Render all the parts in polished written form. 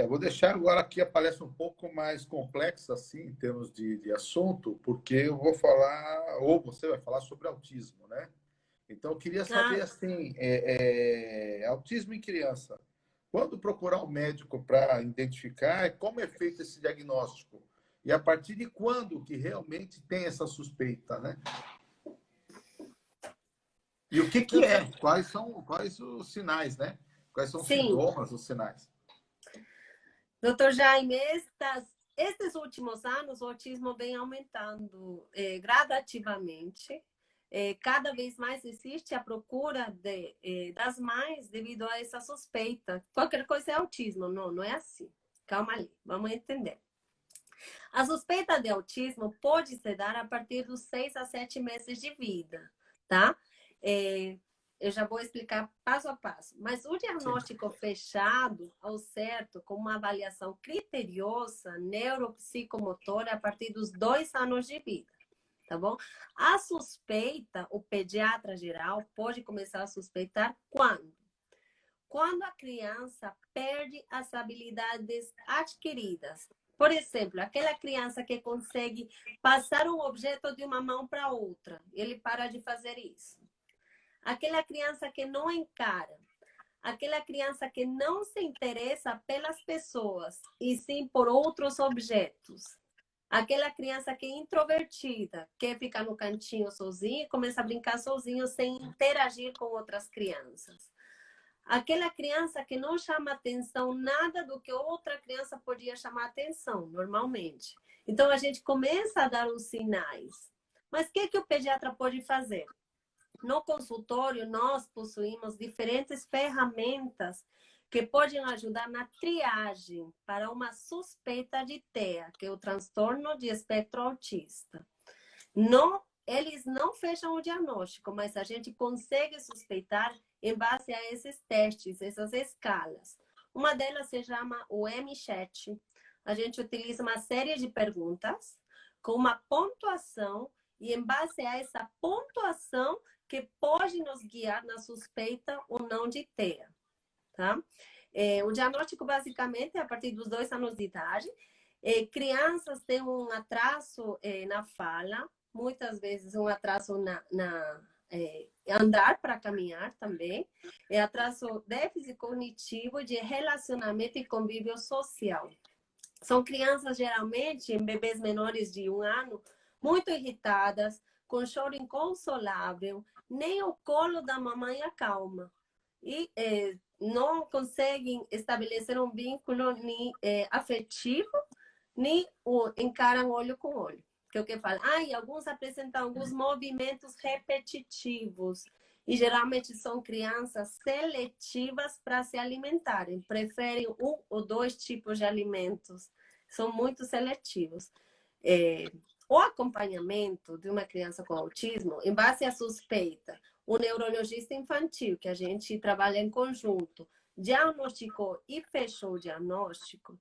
Vou deixar agora aqui a palestra um pouco mais complexa, assim, em termos de assunto, porque eu vou falar, ou você vai falar sobre autismo, né? Então, eu queria saber, Ah, assim, autismo em criança. Quando procurar um médico para identificar, como é feito esse diagnóstico? E a partir de quando que realmente tem essa suspeita, né? E o que que doutor, é? Quais os sinais, né? Quais são os sim, sintomas, os sinais? doutor Jaime, estes últimos anos o autismo vem aumentando gradativamente. Cada vez mais existe a procura das mães devido a essa suspeita. Qualquer coisa é autismo, não, não é assim. Calma ali, vamos entender. A suspeita de autismo pode se dar a partir dos 6 a 7 meses de vida, tá? É, eu já vou explicar passo a passo. Mas o Sim. diagnóstico fechado, ao certo, com uma avaliação criteriosa, neuropsicomotora, a partir dos 2 anos de vida, tá bom? A suspeita, o pediatra geral pode começar a suspeitar quando? Quando a criança perde as habilidades adquiridas. Por exemplo, aquela criança que consegue passar um objeto de uma mão para outra, ele para de fazer isso. Aquela criança que não encara, aquela criança que não se interessa pelas pessoas e sim por outros objetos. Aquela criança que é introvertida, quer ficar no cantinho sozinha e começa a brincar sozinho sem interagir com outras crianças. Aquela criança que não chama atenção nada do que outra criança podia chamar atenção, normalmente. Então, a gente começa a dar os sinais. Mas o que o pediatra pode fazer? No consultório, nós possuímos diferentes ferramentas que podem ajudar na triagem para uma suspeita de TEA, que é o transtorno de espectro autista. Não, eles não fecham o diagnóstico, mas a gente consegue suspeitar em base a esses testes, essas escalas. Uma delas se chama o M-Chat. A gente utiliza uma série de perguntas com uma pontuação e em base a essa pontuação que pode nos guiar na suspeita ou não de TEA, tá? O diagnóstico basicamente é a partir dos 2 anos de idade. Crianças têm um atraso na fala, muitas vezes um atraso andar para caminhar também, atraso déficit cognitivo de relacionamento e convívio social. São crianças, geralmente, em bebês menores de 1 ano, muito irritadas, com choro inconsolável, nem o colo da mamãe acalma. E não conseguem estabelecer um vínculo nem afetivo, nem encaram olho com olho. Que é o que fala. E alguns apresentam alguns movimentos repetitivos. E geralmente são crianças seletivas para se alimentarem. Preferem 1 ou 2 tipos de alimentos. São muito seletivos. O acompanhamento de uma criança com autismo, em base à suspeita, o neurologista infantil, que a gente trabalha em conjunto, diagnosticou e fechou o diagnóstico,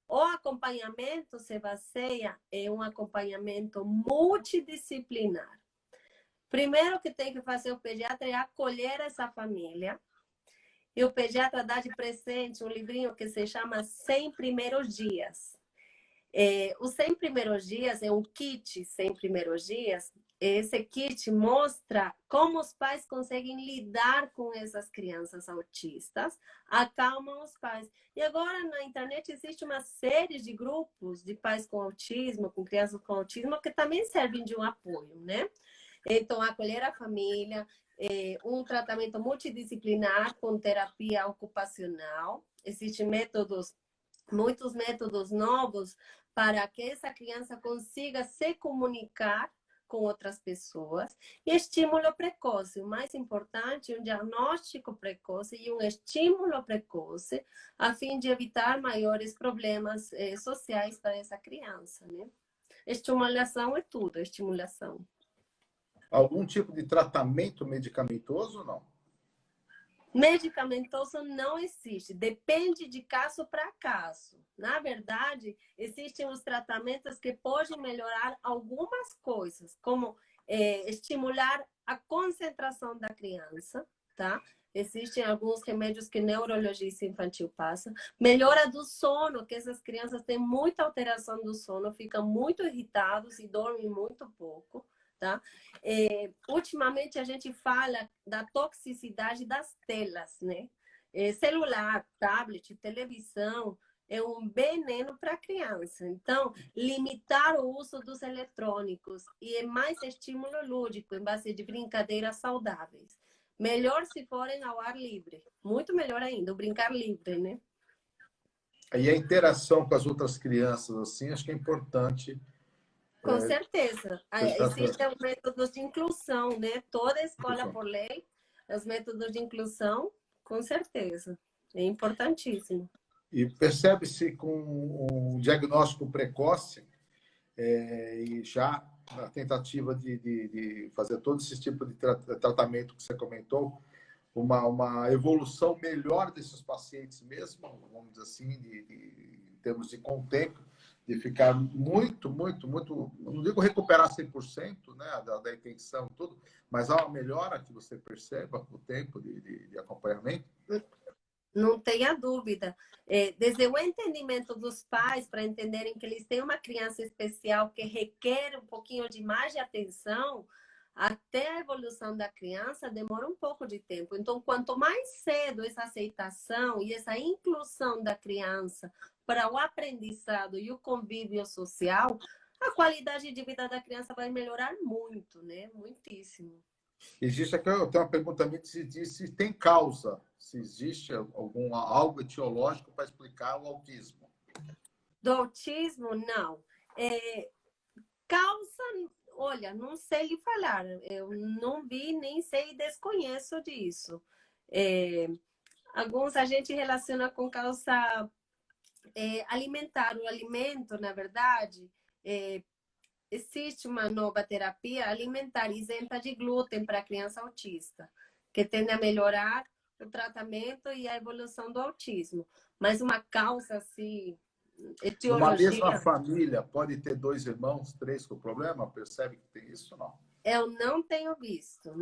o acompanhamento se baseia em um acompanhamento multidisciplinar. Primeiro que tem que fazer o pediatra é acolher essa família. E o pediatra dá de presente um livrinho que se chama 100 Primeiros Dias. Os 100 Primeiros Dias é um kit 100 Primeiros Dias. Esse kit mostra como os pais conseguem lidar com essas crianças autistas, acalmam os pais. E agora na internet existe uma série de grupos de pais com autismo, com crianças com autismo, que também servem de um apoio, né? Então, acolher a família, um tratamento multidisciplinar com terapia ocupacional. Existem muitos métodos novos para que essa criança consiga se comunicar com outras pessoas. E estímulo precoce, o mais importante, um diagnóstico precoce e um estímulo precoce, a fim de evitar maiores problemas sociais para essa criança, né? Estimulação é tudo, estimulação. Algum tipo de tratamento medicamentoso ou não? Medicamentoso não existe, depende de caso para caso. Na verdade, existem os tratamentos que podem melhorar algumas coisas, como estimular a concentração da criança, tá? Existem alguns remédios que neurologista infantil passa. Melhora do sono, que essas crianças têm muita alteração do sono, ficam muito irritados e dormem muito pouco. Tá? Ultimamente a gente fala da toxicidade das telas, né? Celular, tablet, televisão é um veneno para a criança. Então, limitar o uso dos eletrônicos e mais estímulo lúdico em base de brincadeiras saudáveis. Melhor se forem ao ar livre. Muito melhor ainda, o brincar livre, né? E a interação com as outras crianças, assim, acho que é importante. Com certeza. Existem os métodos de inclusão, né? Toda escola, por lei, os métodos de inclusão, com certeza. É importantíssimo. E percebe-se com um diagnóstico precoce e já na tentativa de fazer todo esse tipo de tratamento que você comentou, uma evolução melhor desses pacientes mesmo, vamos dizer assim, em termos de contemplo, de ficar muito, não digo recuperar 100%, né, da intenção e tudo, mas há uma melhora que você perceba com o tempo de acompanhamento? Não tenha dúvida. Desde o entendimento dos pais, para entenderem que eles têm uma criança especial que requer um pouquinho de mais de atenção, até a evolução da criança demora um pouco de tempo. Então, quanto mais cedo essa aceitação e essa inclusão da criança para o aprendizado e o convívio social, a qualidade de vida da criança vai melhorar muito, né? Muitíssimo. Existe aqui, eu tenho uma pergunta também se tem causa, se existe algo etiológico para explicar o autismo. Do autismo, não. Causa, olha, não sei lhe falar. Eu não vi, nem sei, desconheço disso. Alguns a gente relaciona com causa alimentar. O alimento, na verdade, existe uma nova terapia alimentar isenta de glúten para criança autista, que tende a melhorar o tratamento e a evolução do autismo. Mas uma causa assim, etiologia... Numa mesma família, pode ter 2 irmãos, 3 com problema? Percebe que tem isso ou não? Eu não tenho visto.